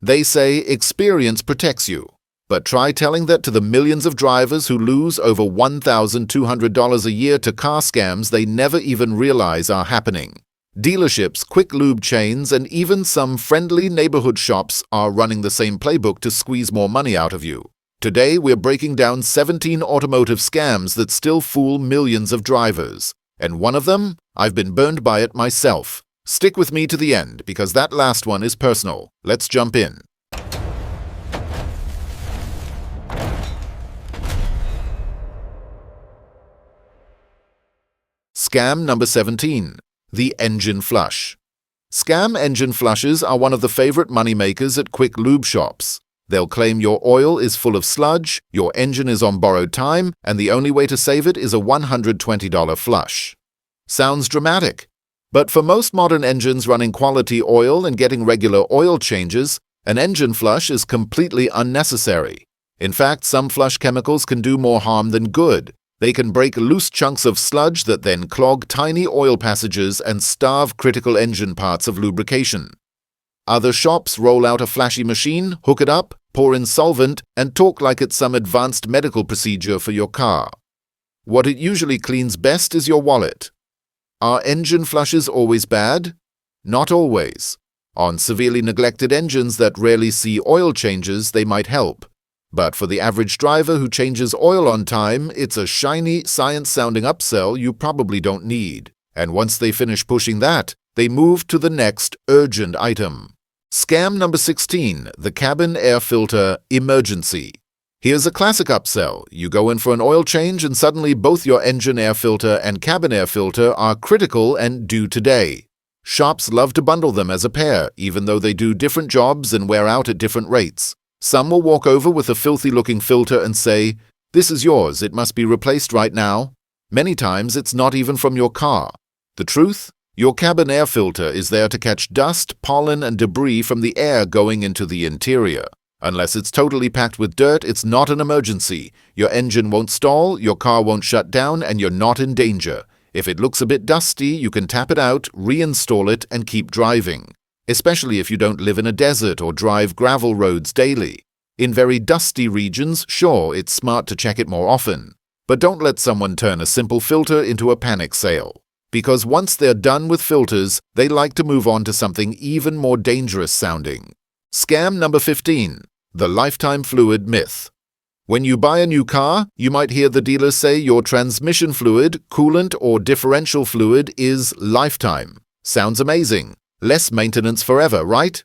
They say experience protects you, but try telling that to the millions of drivers who lose over $1,200 a year to car scams they never even realize are happening. Dealerships, quick lube chains, and even some friendly neighborhood shops are running the same playbook to squeeze more money out of you. Today, we're breaking down 17 automotive scams that still fool millions of drivers. And one of them, I've been burned by it myself. Stick with me to the end, because that last one is personal. Let's jump in. Scam number 17. The engine flush. Scam engine flushes are one of the favorite moneymakers at quick lube shops. They'll claim your oil is full of sludge, your engine is on borrowed time, and the only way to save it is a $120 flush. Sounds dramatic. But for most modern engines running quality oil and getting regular oil changes, an engine flush is completely unnecessary. In fact, some flush chemicals can do more harm than good. They can break loose chunks of sludge that then clog tiny oil passages and starve critical engine parts of lubrication. Other shops roll out a flashy machine, hook it up, pour in solvent, and talk like it's some advanced medical procedure for your car. What it usually cleans best is your wallet. Are engine flushes always bad? Not always. On severely neglected engines that rarely see oil changes, they might help. But for the average driver who changes oil on time, it's a shiny, science-sounding upsell you probably don't need. And once they finish pushing that, they move to the next urgent item. Scam number 16, the cabin air filter emergency. Here's a classic upsell. You go in for an oil change and suddenly both your engine air filter and cabin air filter are critical and due today. Shops love to bundle them as a pair, even though they do different jobs and wear out at different rates. Some will walk over with a filthy-looking filter and say, "This is yours, it must be replaced right now." Many times it's not even from your car. The truth? Your cabin air filter is there to catch dust, pollen, and debris from the air going into the interior. Unless it's totally packed with dirt, it's not an emergency. Your engine won't stall, your car won't shut down, and you're not in danger. If it looks a bit dusty, you can tap it out, reinstall it, and keep driving. Especially if you don't live in a desert or drive gravel roads daily. In very dusty regions, sure, it's smart to check it more often. But don't let someone turn a simple filter into a panic sale. Because once they're done with filters, they like to move on to something even more dangerous sounding. Scam number 15. The lifetime fluid myth. When you buy a new car, you might hear the dealer say your transmission fluid, coolant, or differential fluid is lifetime. Sounds amazing. Less maintenance forever, right?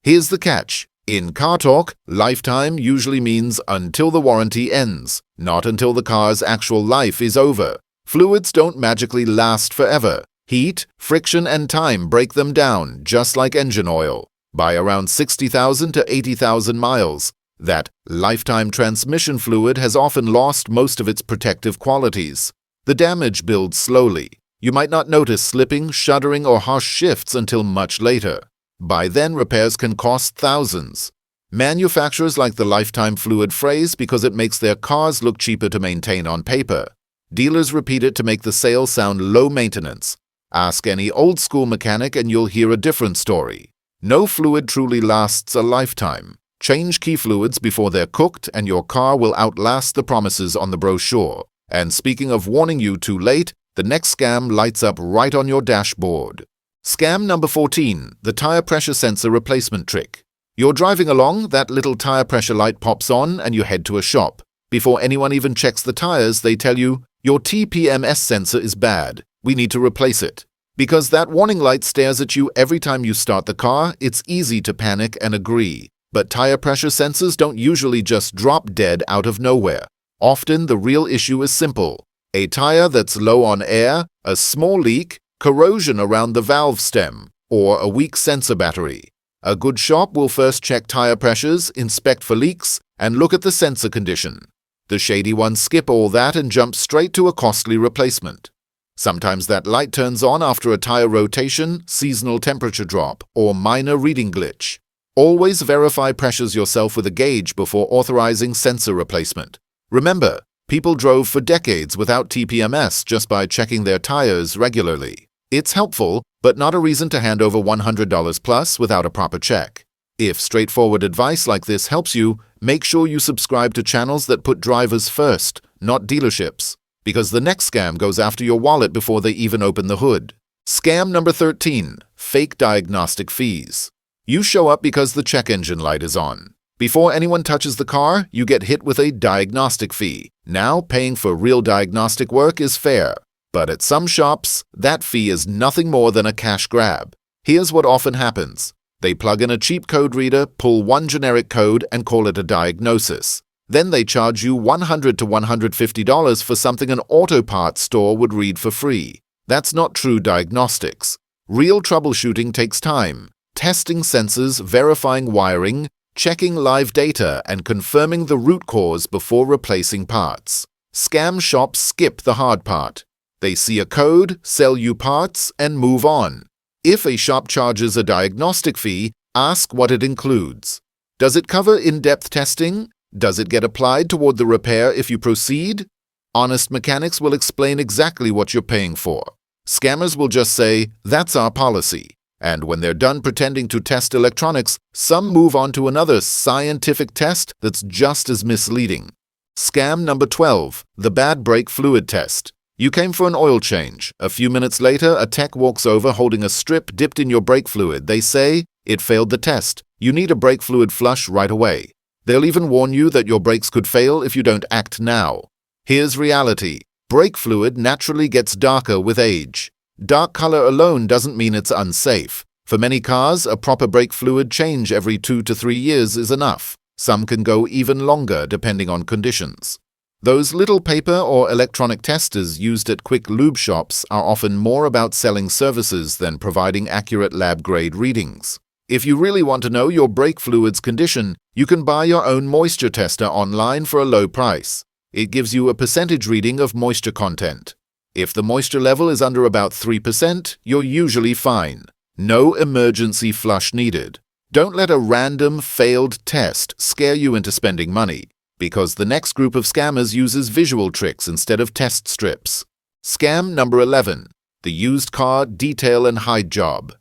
Here's the catch. In car talk, lifetime usually means until the warranty ends, not until the car's actual life is over. Fluids don't magically last forever. Heat, friction, and time break them down, just like engine oil. By around 60,000 to 80,000 miles, that lifetime transmission fluid has often lost most of its protective qualities. The damage builds slowly. You might not notice slipping, shuddering, or harsh shifts until much later. By then, repairs can cost thousands. Manufacturers like the lifetime fluid phrase because it makes their cars look cheaper to maintain on paper. Dealers repeat it to make the sale sound low maintenance. Ask any old-school mechanic and you'll hear a different story. No fluid truly lasts a lifetime. Change key fluids before they're cooked and your car will outlast the promises on the brochure. And speaking of warning you too late, the next scam lights up right on your dashboard. Scam number 14, the tire pressure sensor replacement trick. You're driving along, that little tire pressure light pops on and you head to a shop. Before anyone even checks the tires, they tell you, "Your TPMS sensor is bad. We need to replace it." Because that warning light stares at you every time you start the car, it's easy to panic and agree. But tire pressure sensors don't usually just drop dead out of nowhere. Often the real issue is simple. A tire that's low on air, a small leak, corrosion around the valve stem, or a weak sensor battery. A good shop will first check tire pressures, inspect for leaks, and look at the sensor condition. The shady ones skip all that and jump straight to a costly replacement. Sometimes that light turns on after a tire rotation, seasonal temperature drop, or minor reading glitch. Always verify pressures yourself with a gauge before authorizing sensor replacement. Remember, people drove for decades without TPMS just by checking their tires regularly. It's helpful, but not a reason to hand over $100 plus without a proper check. If straightforward advice like this helps you, make sure you subscribe to channels that put drivers first, not dealerships, because the next scam goes after your wallet before they even open the hood. Scam number 13. Fake diagnostic fees. You show up because the check engine light is on. Before anyone touches the car, you get hit with a diagnostic fee. Now, paying for real diagnostic work is fair. But at some shops, that fee is nothing more than a cash grab. Here's what often happens. They plug in a cheap code reader, pull one generic code, and call it a diagnosis. Then they charge you $100 to $150 for something an auto parts store would read for free. That's not true diagnostics. Real troubleshooting takes time. Testing sensors, verifying wiring, checking live data, and confirming the root cause before replacing parts. Scam shops skip the hard part. They see a code, sell you parts, and move on. If a shop charges a diagnostic fee, ask what it includes. Does it cover in-depth testing? Does it get applied toward the repair if you proceed? Honest mechanics will explain exactly what you're paying for. Scammers will just say, "That's our policy." And when they're done pretending to test electronics, some move on to another scientific test that's just as misleading. Scam number 12. The bad brake fluid test. You came for an oil change. A few minutes later, a tech walks over holding a strip dipped in your brake fluid. They say, "It failed the test. You need a brake fluid flush right away." They'll even warn you that your brakes could fail if you don't act now. Here's reality. Brake fluid naturally gets darker with age. Dark color alone doesn't mean it's unsafe. For many cars, a proper brake fluid change every 2 to 3 years is enough. Some can go even longer depending on conditions. Those little paper or electronic testers used at quick lube shops are often more about selling services than providing accurate lab-grade readings. If you really want to know your brake fluid's condition, you can buy your own moisture tester online for a low price. It gives you a percentage reading of moisture content. If the moisture level is under about 3%, you're usually fine. No emergency flush needed. Don't let a random failed test scare you into spending money, because the next group of scammers uses visual tricks instead of test strips. Scam number 11. The used car detail and hide job.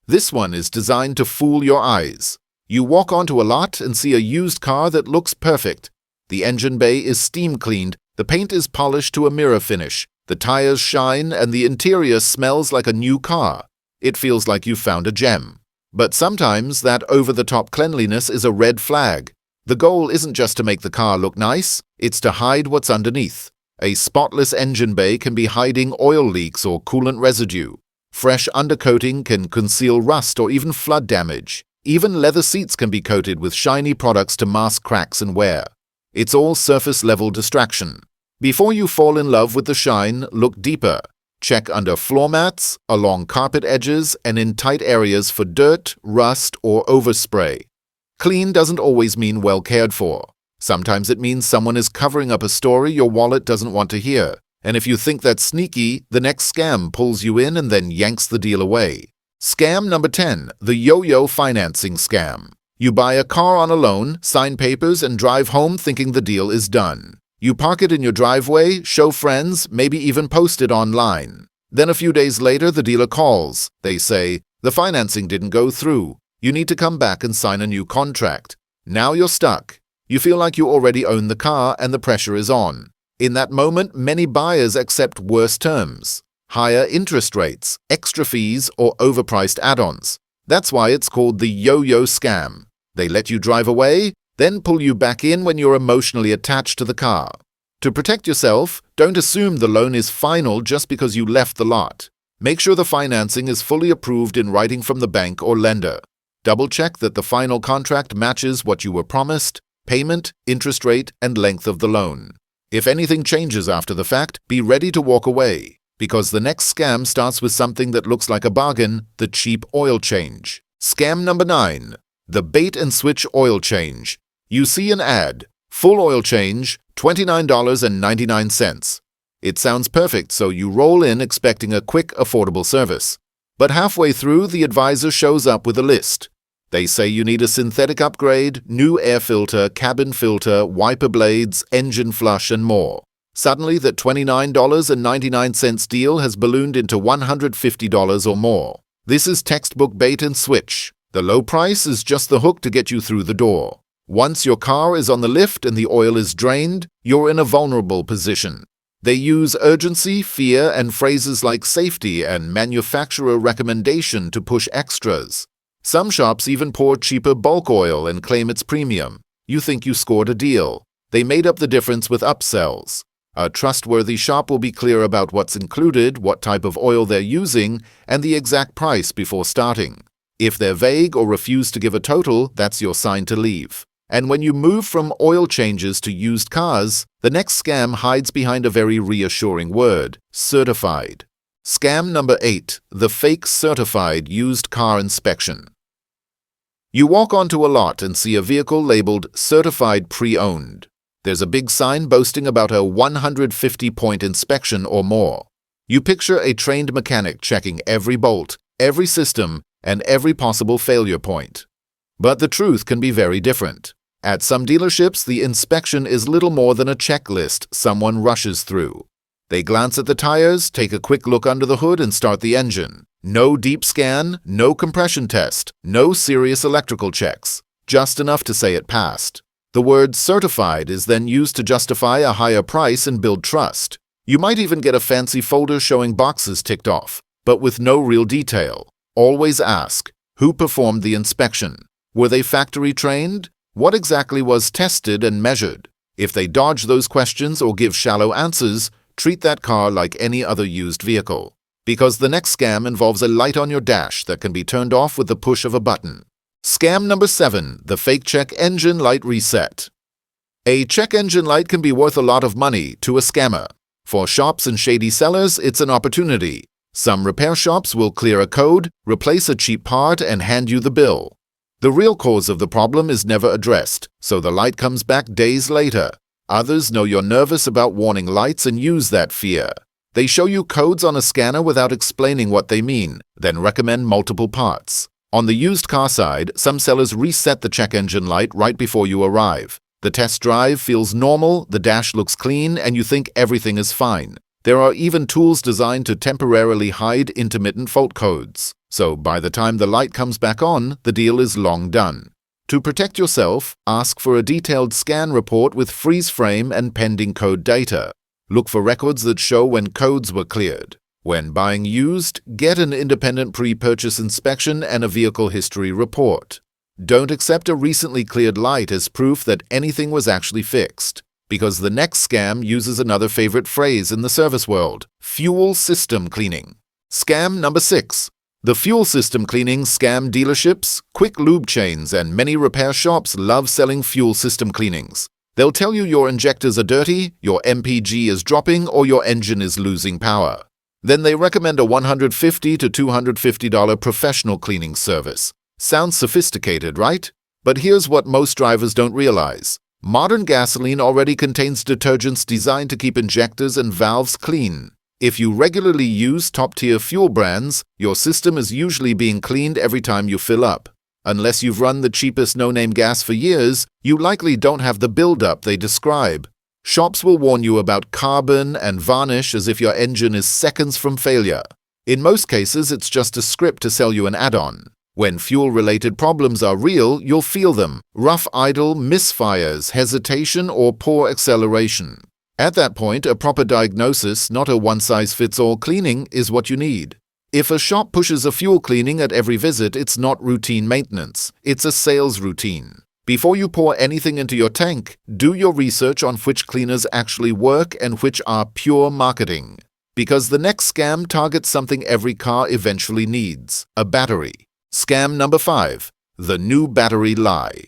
This one is designed to fool your eyes. You walk onto a lot and see a used car that looks perfect. The engine bay is steam cleaned, the paint is polished to a mirror finish, the tires shine, and the interior smells like a new car. It feels like you found a gem. But sometimes that over-the-top cleanliness is a red flag. The goal isn't just to make the car look nice, it's to hide what's underneath. A spotless engine bay can be hiding oil leaks or coolant residue. Fresh undercoating can conceal rust or even flood damage. Even leather seats can be coated with shiny products to mask cracks and wear. It's all surface-level distraction. Before you fall in love with the shine, look deeper. Check under floor mats, along carpet edges, and in tight areas for dirt, rust, or overspray. Clean doesn't always mean well cared for. Sometimes it means someone is covering up a story your wallet doesn't want to hear. And if you think that's sneaky, the next scam pulls you in and then yanks the deal away. Scam number 10. The yo-yo financing scam. You buy a car on a loan, sign papers, and drive home thinking the deal is done. You park it in your driveway, show friends, maybe even post it online. Then a few days later, the dealer calls. They say, "The financing didn't go through. You need to come back and sign a new contract." Now you're stuck. You feel like you already own the car and the pressure is on. In that moment, many buyers accept worse terms, higher interest rates, extra fees, or overpriced add-ons. That's why it's called the yo-yo scam. They let you drive away, then pull you back in when you're emotionally attached to the car. To protect yourself, don't assume the loan is final just because you left the lot. Make sure the financing is fully approved in writing from the bank or lender. Double-check that the final contract matches what you were promised, payment, interest rate, and length of the loan. If anything changes after the fact, be ready to walk away, because the next scam starts with something that looks like a bargain, the cheap oil change. Scam number 9. The bait-and-switch oil change. You see an ad, full oil change, $29.99. It sounds perfect, so you roll in expecting a quick, affordable service. But halfway through, the advisor shows up with a list. They say you need a synthetic upgrade, new air filter, cabin filter, wiper blades, engine flush, and more. Suddenly, that $29.99 deal has ballooned into $150 or more. This is textbook bait and switch. The low price is just the hook to get you through the door. Once your car is on the lift and the oil is drained, you're in a vulnerable position. They use urgency, fear, and phrases like safety and manufacturer recommendation to push extras. Some shops even pour cheaper bulk oil and claim it's premium. You think you scored a deal. They made up the difference with upsells. A trustworthy shop will be clear about what's included, what type of oil they're using, and the exact price before starting. If they're vague or refuse to give a total, that's your sign to leave. And when you move from oil changes to used cars, the next scam hides behind a very reassuring word: certified. Scam number 8, the fake certified used car inspection. You walk onto a lot and see a vehicle labeled certified pre-owned. There's a big sign boasting about a 150-point inspection or more. You picture a trained mechanic checking every bolt, every system, and every possible failure point. But the truth can be very different. At some dealerships, the inspection is little more than a checklist someone rushes through. They glance at the tires, take a quick look under the hood, and start the engine. No deep scan, no compression test, no serious electrical checks. Just enough to say it passed. The word certified is then used to justify a higher price and build trust. You might even get a fancy folder showing boxes ticked off, but with no real detail. Always ask, who performed the inspection? Were they factory trained? What exactly was tested and measured? If they dodge those questions or give shallow answers, treat that car like any other used vehicle. Because the next scam involves a light on your dash that can be turned off with the push of a button. Scam number 7, the fake check engine light reset. A check engine light can be worth a lot of money to a scammer. For shops and shady sellers, it's an opportunity. Some repair shops will clear a code, replace a cheap part, and hand you the bill. The real cause of the problem is never addressed, so the light comes back days later. Others know you're nervous about warning lights and use that fear. They show you codes on a scanner without explaining what they mean, then recommend multiple parts. On the used car side, some sellers reset the check engine light right before you arrive. The test drive feels normal, the dash looks clean, and you think everything is fine. There are even tools designed to temporarily hide intermittent fault codes. So by the time the light comes back on, the deal is long done. To protect yourself, ask for a detailed scan report with freeze frame and pending code data. Look for records that show when codes were cleared. When buying used, get an independent pre-purchase inspection and a vehicle history report. Don't accept a recently cleared light as proof that anything was actually fixed, because the next scam uses another favorite phrase in the service world: fuel system cleaning. Scam number 6. The fuel system cleaning scam dealerships, quick lube chains, and many repair shops love selling fuel system cleanings. They'll tell you your injectors are dirty, your MPG is dropping, or your engine is losing power. Then they recommend a $150 to $250 professional cleaning service. Sounds sophisticated, right? But here's what most drivers don't realize. Modern gasoline already contains detergents designed to keep injectors and valves clean. If you regularly use top-tier fuel brands, your system is usually being cleaned every time you fill up. Unless you've run the cheapest no-name gas for years, you likely don't have the build-up they describe. Shops will warn you about carbon and varnish as if your engine is seconds from failure. In most cases, it's just a script to sell you an add-on. When fuel-related problems are real, you'll feel them: rough idle, misfires, hesitation, or poor acceleration. At that point, a proper diagnosis, not a one-size-fits-all cleaning, is what you need. If a shop pushes a fuel cleaning at every visit, it's not routine maintenance. It's a sales routine. Before you pour anything into your tank, do your research on which cleaners actually work and which are pure marketing. Because the next scam targets something every car eventually needs: a battery. Scam number 5. The new battery lie.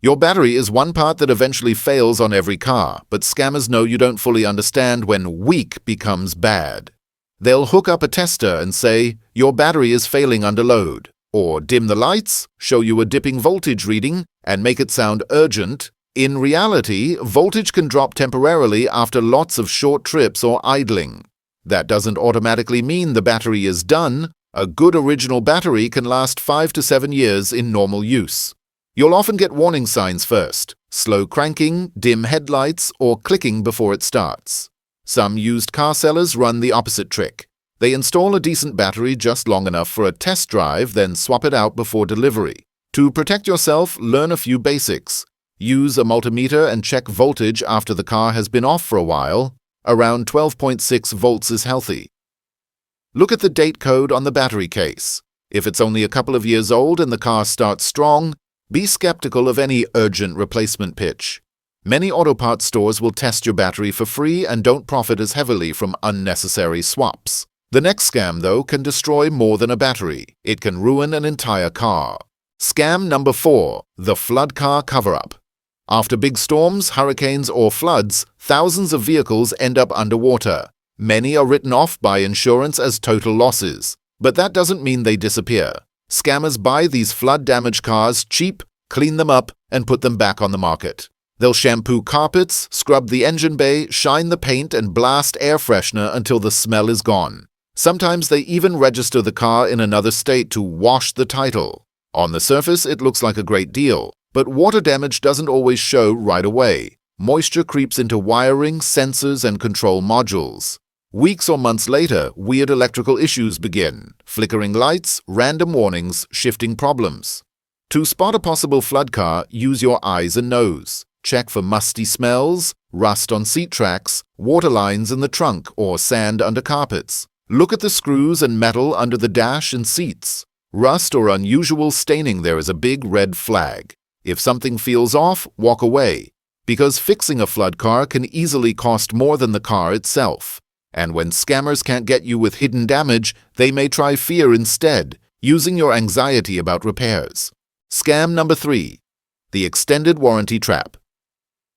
Your battery is one part that eventually fails on every car, but scammers know you don't fully understand when weak becomes bad. They'll hook up a tester and say, your battery is failing under load, or dim the lights, show you a dipping voltage reading, and make it sound urgent. In reality, voltage can drop temporarily after lots of short trips or idling. That doesn't automatically mean the battery is done. A good original battery can last 5 to 7 years in normal use. You'll often get warning signs first: slow cranking, dim headlights, or clicking before it starts. Some used car sellers run the opposite trick. They install a decent battery just long enough for a test drive, then swap it out before delivery. To protect yourself, learn a few basics. Use a multimeter and check voltage after the car has been off for a while. Around 12.6 volts is healthy. Look at the date code on the battery case. If it's only a couple of years old and the car starts strong, be skeptical of any urgent replacement pitch. Many auto parts stores will test your battery for free and don't profit as heavily from unnecessary swaps. The next scam, though, can destroy more than a battery. It can ruin an entire car. Scam number 4, the flood car cover-up. After big storms, hurricanes, or floods, thousands of vehicles end up underwater. Many are written off by insurance as total losses, but that doesn't mean they disappear. Scammers buy these flood-damaged cars cheap, clean them up, and put them back on the market. They'll shampoo carpets, scrub the engine bay, shine the paint, and blast air freshener until the smell is gone. Sometimes they even register the car in another state to wash the title. On the surface, it looks like a great deal, but water damage doesn't always show right away. Moisture creeps into wiring, sensors, and control modules. Weeks or months later, weird electrical issues begin. Flickering lights, random warnings, shifting problems. To spot a possible flood car, use your eyes and nose. Check for musty smells, rust on seat tracks, water lines in the trunk, or sand under carpets. Look at the screws and metal under the dash and seats. Rust or unusual staining there is a big red flag. If something feels off, walk away, because fixing a flood car can easily cost more than the car itself. And when scammers can't get you with hidden damage, they may try fear instead, using your anxiety about repairs. Scam number 3, the extended warranty trap.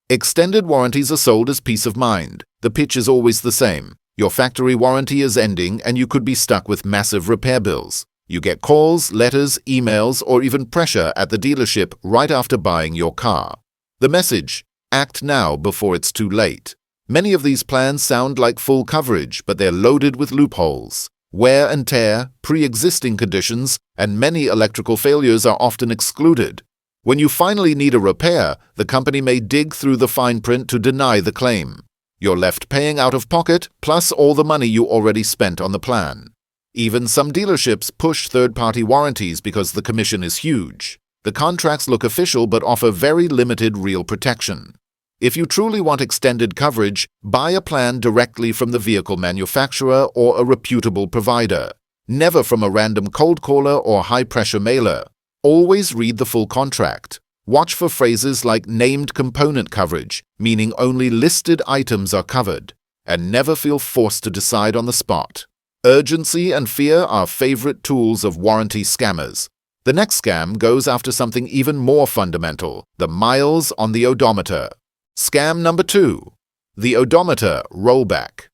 Extended warranties are sold as peace of mind. The pitch is always the same. Your factory warranty is ending and you could be stuck with massive repair bills. You get calls, letters, emails, or even pressure at the dealership right after buying your car. The message: act now before it's too late. Many of these plans sound like full coverage, but they're loaded with loopholes. Wear and tear, pre-existing conditions, and many electrical failures are often excluded. When you finally need a repair, the company may dig through the fine print to deny the claim. You're left paying out of pocket, plus all the money you already spent on the plan. Even some dealerships push third-party warranties because the commission is huge. The contracts look official but offer very limited real protection. If you truly want extended coverage, buy a plan directly from the vehicle manufacturer or a reputable provider. Never from a random cold caller or high-pressure mailer. Always read the full contract. Watch for phrases like named component coverage, meaning only listed items are covered. And never feel forced to decide on the spot. Urgency and fear are favorite tools of warranty scammers. The next scam goes after something even more fundamental: the miles on the odometer. Scam number 2, the odometer rollback.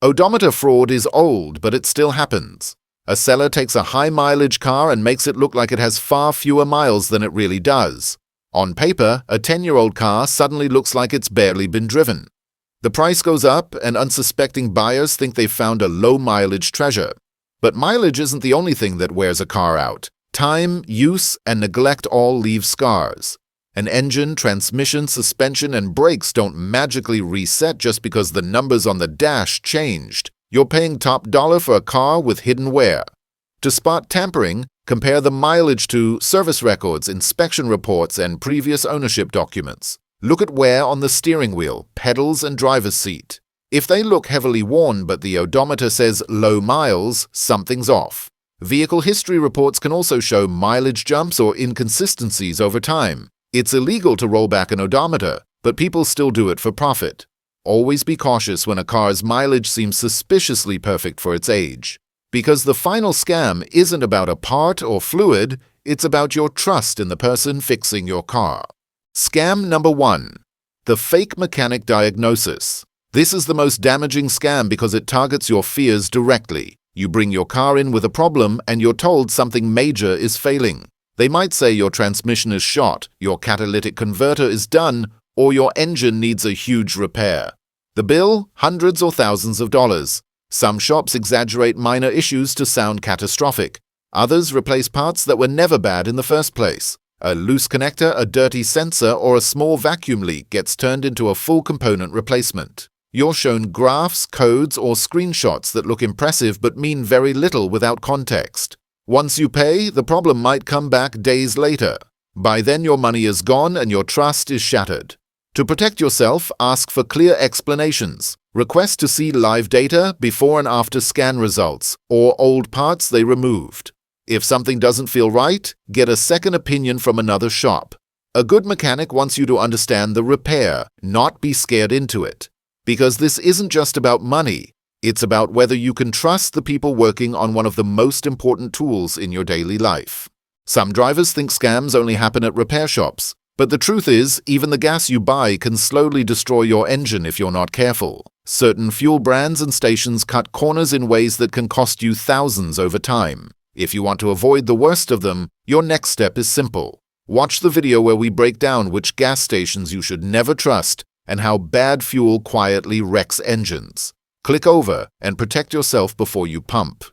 Odometer fraud is old, but it still happens. A seller takes a high-mileage car and makes it look like it has far fewer miles than it really does. On paper, a 10-year-old car suddenly looks like it's barely been driven. The price goes up, and unsuspecting buyers think they've found a low-mileage treasure. But mileage isn't the only thing that wears a car out. Time, use, and neglect all leave scars. An engine, transmission, suspension, and brakes don't magically reset just because the numbers on the dash changed. You're paying top dollar for a car with hidden wear. To spot tampering, compare the mileage to service records, inspection reports, and previous ownership documents. Look at wear on the steering wheel, pedals, and driver's seat. If they look heavily worn but the odometer says low miles, something's off. Vehicle history reports can also show mileage jumps or inconsistencies over time. It's illegal to roll back an odometer, but people still do it for profit. Always be cautious when a car's mileage seems suspiciously perfect for its age. Because the final scam isn't about a part or fluid, it's about your trust in the person fixing your car. Scam number 1, the fake mechanic diagnosis. This is the most damaging scam because it targets your fears directly. You bring your car in with a problem and you're told something major is failing. They might say your transmission is shot, your catalytic converter is done, or your engine needs a huge repair. The bill? Hundreds or thousands of dollars. Some shops exaggerate minor issues to sound catastrophic. Others replace parts that were never bad in the first place. A loose connector, a dirty sensor, or a small vacuum leak gets turned into a full component replacement. You're shown graphs, codes, or screenshots that look impressive but mean very little without context. Once you pay, the problem might come back days later. By then, your money is gone and your trust is shattered. To protect yourself, ask for clear explanations. Request to see live data, before and after scan results, or old parts they removed. If something doesn't feel right, get a second opinion from another shop. A good mechanic wants you to understand the repair, not be scared into it. Because this isn't just about money, it's about whether you can trust the people working on one of the most important tools in your daily life. Some drivers think scams only happen at repair shops, but the truth is, even the gas you buy can slowly destroy your engine if you're not careful. Certain fuel brands and stations cut corners in ways that can cost you thousands over time. If you want to avoid the worst of them, your next step is simple. Watch the video where we break down which gas stations you should never trust and how bad fuel quietly wrecks engines. Click over and protect yourself before you pump.